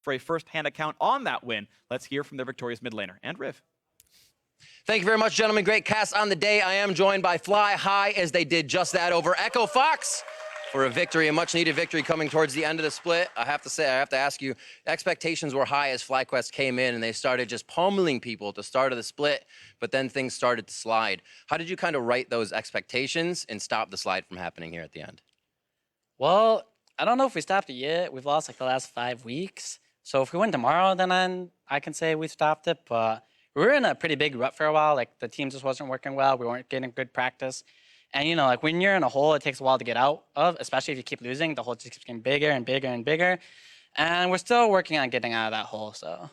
for a first-hand account on that win. Let's hear from their victorious mid laner and Riv. Thank you very much, gentlemen. Great cast on the day. I am joined by Fly High as they did just that over Echo Fox for a victory, a much-needed victory coming towards the end of the split. I have to ask you, expectations were high as FlyQuest came in and they started just pummeling people at the start of the split, but then things started to slide. How did you kind of right those expectations and stop the slide from happening here at the end? Well, I don't know if we stopped it yet. We've lost like the last 5 weeks. So if we win tomorrow, then I can say we stopped it, but we were in a pretty big rut for a while. Like, the team just wasn't working well. We weren't getting good practice. And, you know, like, when you're in a hole, it takes a while to get out of, especially if you keep losing. The hole just keeps getting bigger and bigger and bigger. And we're still working on getting out of that hole, so.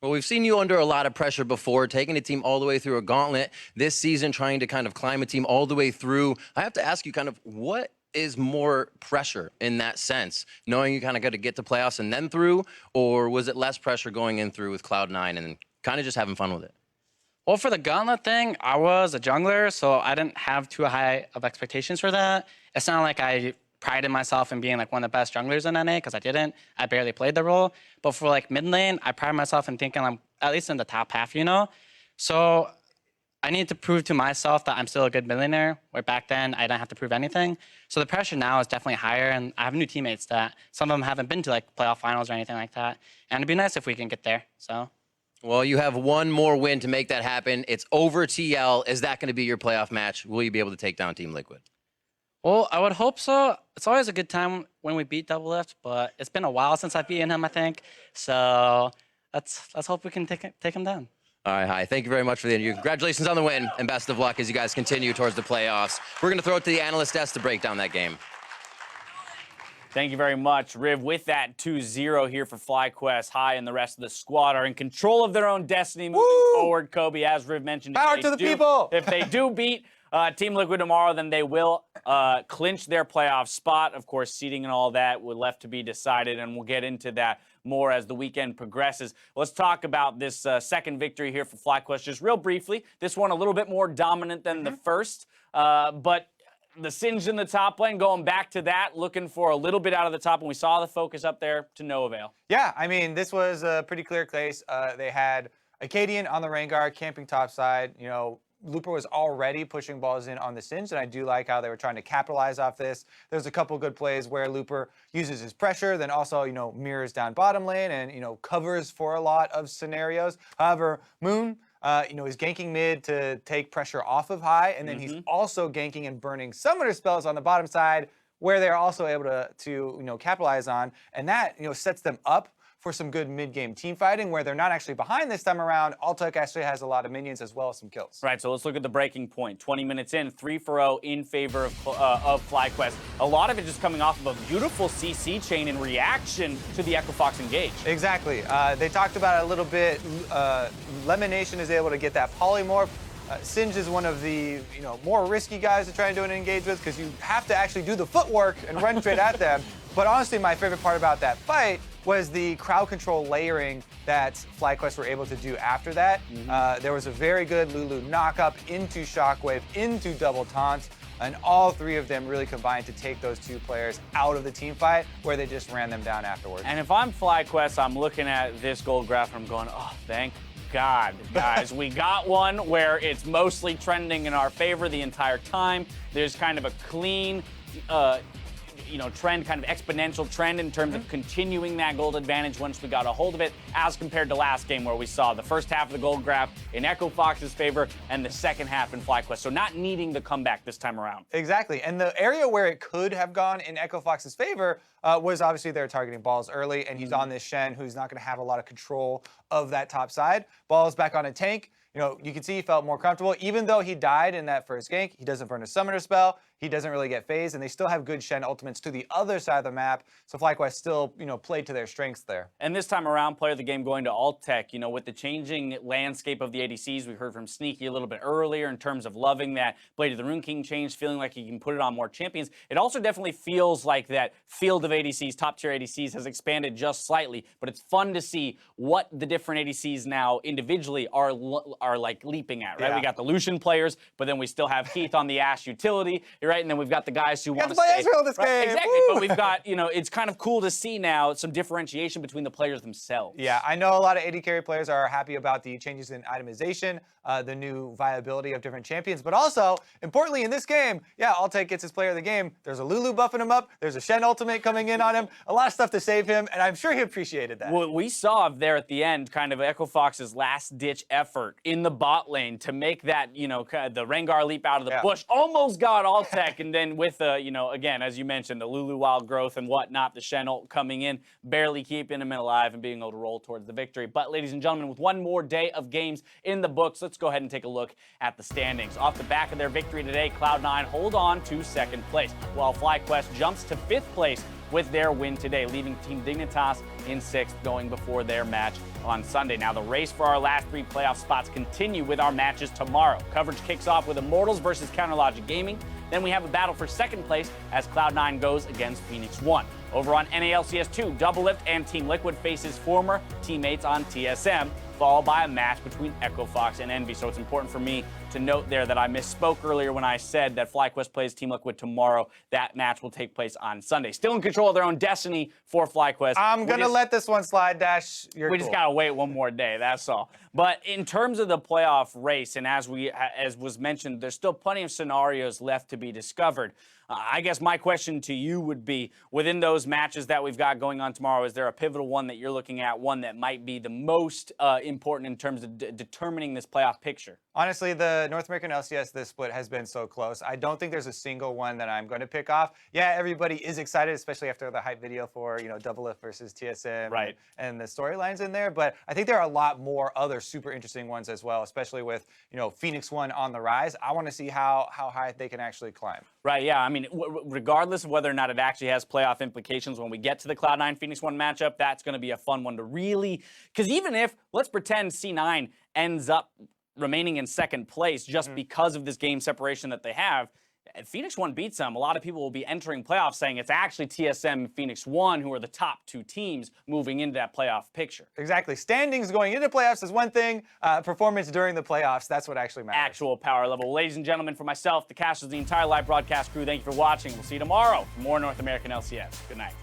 Well, we've seen you under a lot of pressure before, taking a team all the way through a gauntlet. This season, trying to kind of climb a team all the way through. I have to ask you kind of what is more pressure in that sense? Knowing you kind of got to get to playoffs and then through, or was it less pressure going in through with Cloud9 and kind of just having fun with it? Well, for the gauntlet thing, I was a jungler, so I didn't have too high of expectations for that. It's not like I prided myself in being like one of the best junglers in NA, because I didn't. I barely played the role. But for like mid lane, I pride myself in thinking I'm at least in the top half, you know? So I need to prove to myself that I'm still a good mid laner, where back then I didn't have to prove anything. So the pressure now is definitely higher, and I have new teammates that some of them haven't been to like playoff finals or anything like that. And it'd be nice if we can get there, so. Well, you have one more win to make that happen. It's over TL. Is that going to be your playoff match? Will you be able to take down Team Liquid? Well, I would hope so. It's always a good time when we beat Double Lift, but it's been a while since I've beaten him, I think. So let's hope we can take him down. All right, Hi. Thank you very much for the interview. Congratulations on the win, and best of luck as you guys continue towards the playoffs. We're going to throw it to the analyst desk to break down that game. Thank you very much, Riv. With that 2-0 here for FlyQuest, High and the rest of the squad are in control of their own destiny moving forward. Kobe, as Riv mentioned, power to the people. If they do beat Team Liquid tomorrow, then they will clinch their playoff spot. Of course, seeding and all that will left to be decided, and we'll get into that more as the weekend progresses. Let's talk about this second victory here for FlyQuest just real briefly. This one a little bit more dominant than the first, but the Singe in the top lane, going back to that, looking for a little bit out of the top, and we saw the focus up there to no avail. Yeah, I mean, this was a pretty clear case. They had AKAADIAN on the rain guard, camping top side. You know, Looper was already pushing balls in on the Singe, and I do like how they were trying to capitalize off this. There's a couple good plays where Looper uses his pressure, then also, you know, mirrors down bottom lane and, you know, covers for a lot of scenarios. However, Moon, you know, he's ganking mid to take pressure off of High, and then he's also ganking and burning summoner spells on the bottom side, where they're also able to you know, capitalize on, and that, you know, sets them up for some good mid-game team fighting where they're not actually behind this time around. ALTEC actually has a lot of minions as well as some kills. Right, so let's look at the breaking point. 20 minutes in, 3-0 in favor of FlyQuest. A lot of it just coming off of a beautiful CC chain in reaction to the Echo Fox engage. Exactly. They talked about it a little bit. LEMONNATION is able to get that polymorph. Singe is one of the, you know, more risky guys to try and do an engage with, because you have to actually do the footwork and run straight at them. But honestly, my favorite part about that fight was the crowd control layering that FlyQuest were able to do after that. There was a very good Lulu knockup into Shockwave, into double taunt, and all three of them really combined to take those two players out of the team fight, where they just ran them down afterwards. And if I'm FlyQuest, I'm looking at this gold graph and I'm going, oh, thank God, guys. We got one where it's mostly trending in our favor the entire time. There's kind of a clean, you know, trend, kind of exponential trend in terms of continuing that gold advantage once we got a hold of it, as compared to last game where we saw the first half of the gold graph in Echo Fox's favor and the second half in FlyQuest. So not needing the comeback this time around. Exactly, and the area where it could have gone in Echo Fox's favor was obviously they're targeting Balls early, and he's on this Shen who's not going to have a lot of control of that top side. Balls back on a tank. You know, you can see he felt more comfortable. Even though he died in that first gank, he doesn't burn a summoner spell, he doesn't really get phased, and they still have good Shen ultimates to the other side of the map, so FlyQuest still, you know, played to their strengths there. And this time around, player of the game going to ALTEC, you know, with the changing landscape of the ADCs, we heard from Sneaky a little bit earlier in terms of loving that Blade of the Rune King change, feeling like he can put it on more champions. It also definitely feels like that field of ADCs, top tier ADCs, has expanded just slightly, but it's fun to see what the different ADCs now individually are like leaping at, right? Yeah. We got the Lucian players, but then we still have Heath on the Ashe utility, right? right? And then we've got the guys who want to play stay. Israel this game. Exactly, Woo! but we've got, it's kind of cool to see now some differentiation between the players themselves. Yeah, I know a lot of AD carry players are happy about the changes in itemization, the new viability of different champions, but also, importantly in this game, yeah, ALTEC gets his player of the game. There's a Lulu buffing him up. There's a Shen ultimate coming in on him. A lot of stuff to save him, and I'm sure he appreciated that. What we saw there at the end, kind of Echo Fox's last-ditch effort in the bot lane to make that, the Rengar leap out of the bush, almost got ALTEC, and then with, again, as you mentioned, the Lulu wild growth and whatnot, the Shen ult coming in, barely keeping him alive and being able to roll towards the victory. But, ladies and gentlemen, with one more day of games in the books, let's go ahead and take a look at the standings. Off the back of their victory today, Cloud9 hold on to second place, while FlyQuest jumps to fifth place with their win today, leaving Team Dignitas in sixth going before their match on Sunday. Now, the race for our last 3 playoff spots continue with our matches tomorrow. Coverage kicks off with Immortals versus Counterlogic Gaming. Then we have a battle for second place as Cloud9 goes against Phoenix 1. Over on NALCS 2, Doublelift and Team Liquid faces former teammates on TSM, followed by a match between Echo Fox and Envy. So it's important for me to note there that I misspoke earlier when I said that FlyQuest plays Team Liquid tomorrow. That match will take place on Sunday. Still in control of their own destiny for FlyQuest. I'm going to let this one slide, Dash. We just got to wait one more day, that's all. But in terms of the playoff race, and as was mentioned, there's still plenty of scenarios left to be discovered. I guess my question to you would be, within those matches that we've got going on tomorrow, is there a pivotal one that you're looking at, one that might be the most important in terms of determining this playoff picture? Honestly, the North American LCS, this split has been so close. I don't think there's a single one that I'm going to pick off. Yeah, everybody is excited, especially after the hype video for, Doublelift versus TSM, right, and the storylines in there. But I think there are a lot more other super interesting ones as well, especially with, Phoenix 1 on the rise. I want to see how high they can actually climb. Right, yeah. I mean, regardless of whether or not it actually has playoff implications, when we get to the Cloud9 Phoenix 1 matchup, that's going to be a fun one to really... Because even if, let's pretend C9 ends up remaining in second place just because of this game separation that they have, if Phoenix 1 beats them, a lot of people will be entering playoffs saying it's actually TSM and Phoenix 1 who are the top 2 teams moving into that playoff picture. Exactly. Standings going into playoffs is one thing. Performance during the playoffs, that's what actually matters. Actual power level. Ladies and gentlemen, for myself, the casters, the entire live broadcast crew, thank you for watching. We'll see you tomorrow for more North American LCS. Good night.